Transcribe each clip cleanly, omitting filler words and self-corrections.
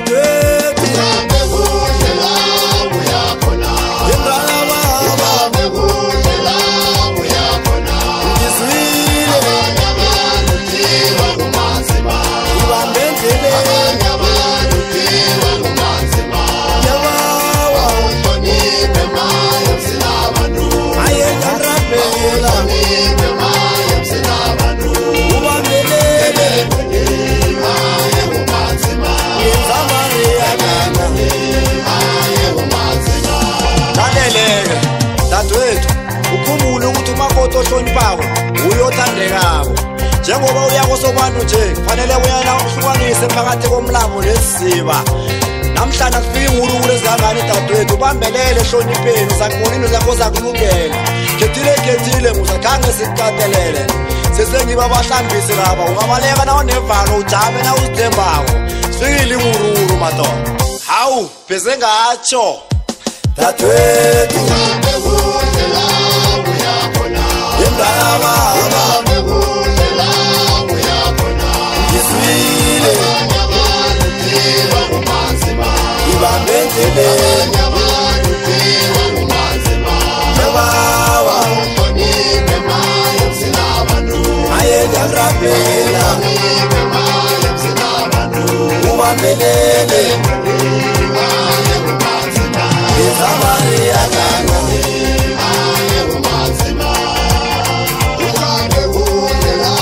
Dadwethu ngiyabekudlela uyakhona Imrana baba ngiyabekudlela uyakhona Ngizwile abantu thiwa kumanzima Ibambendleleni abantu thiwa kumanzima Yabawa uhloniphe maye msinabantu Ayengarabela uhloniphe maye msinabantu Ubambelele maye kumanzima Yenzamariya kana maye kumanzima Laleleke Dadwethu ukhumbule ukuthi umakoti ohloniphako uyothandekako njengoba uya kosobanu nje kufanele uyana uhlukanise phakathi komlambo nesiziba namhlanje kufika ingulukulu ezingangani Dadwethu ubambelele ehlonipheni uzakubonini zakho zakulungela khethile nguzakhange sikukatelele sesengiba abahlambisi laba ungabaleka nawo nevalo ujame na uzithembako sifikile ingulukulu madoda hawu bese ngatsho Dadwethu ngiyabekudlela uyakhona Imrana baba ngiyabekudlela uyakhona Ngizwile abantu thiwa kumanzima Ibambendleleni abantu thiwa kumanzima Yabawa uhloniphe maye msinabantu Ayengarabela uhloniphe maye msinabantu Ubambelele maye kumanzima Yenzamariya kana maye kumanzima Ngiyabekudlela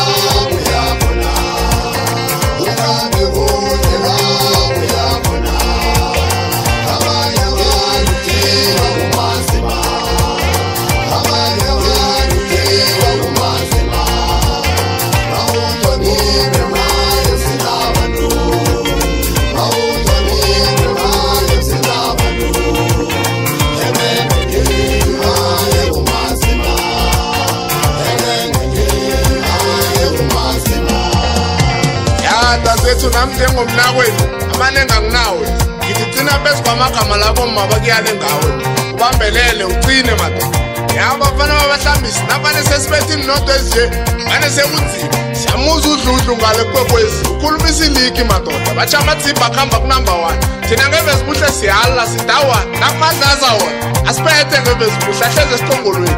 uyakhona Ngiyabekudlela uyakhona Abanye abantu thiwa kumanzima Abanye abantu thiwa kumanzima Awuhloniphe maye msinabantu Awuhloniphe maye msinabantu Emendweni maye kumanzima Emendweni maye kumanzima Ya Dadwethu nami njengomnakwethu amanenga nginawe ngithina phezu kwamagama labo mama kuyale ngawe ubambelele ucine madoda ya bafana babahlambisi nafane sesibethini nodwa ezinje mane sekunzima siyamuza udludlu ngale Bekosi ukhulumisa iligi madoda batsha amathimba kuhamba kunumber 1 thina ngevezibuhle siyala sidawa nakumadlaza wona asiphethe ngevezibuhle ahleze esiqongolweni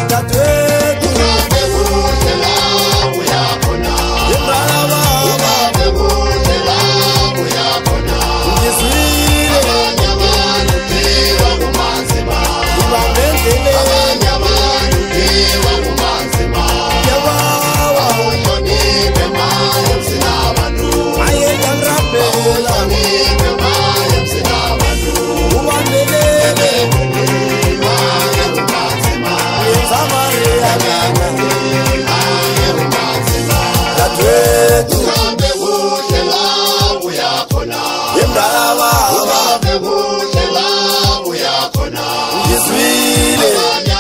Dadwethu ngiyabekudlela uyakhona Imrana baba ngiyabekudlela uyakhona Ngizwile abantu thiwa kumanzima Ibambendleleni abantu thiwa kumanzima Yabawa uhloniphe maye msinabantu Ayengarabela uhloniphe maye msinabantu Ubambelele maye kumanzima Yenzamariya kana maye kumanzima Dadwethu ngiyabekudlela uyakhona Imrana baba ngiyabekudlela uyakhona Ngizwile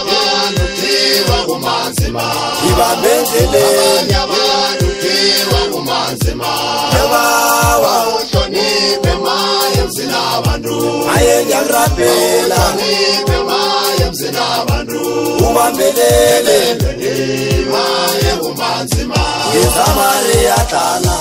abantu thiwa kumanzima Ibambendleleni abantu thiwa kumanzima Yabawa uhloniphe maye msinabantu Ayengarabela uhloniphe maye msinabantu Ubambelele maye kumanzima Yenzamariya kana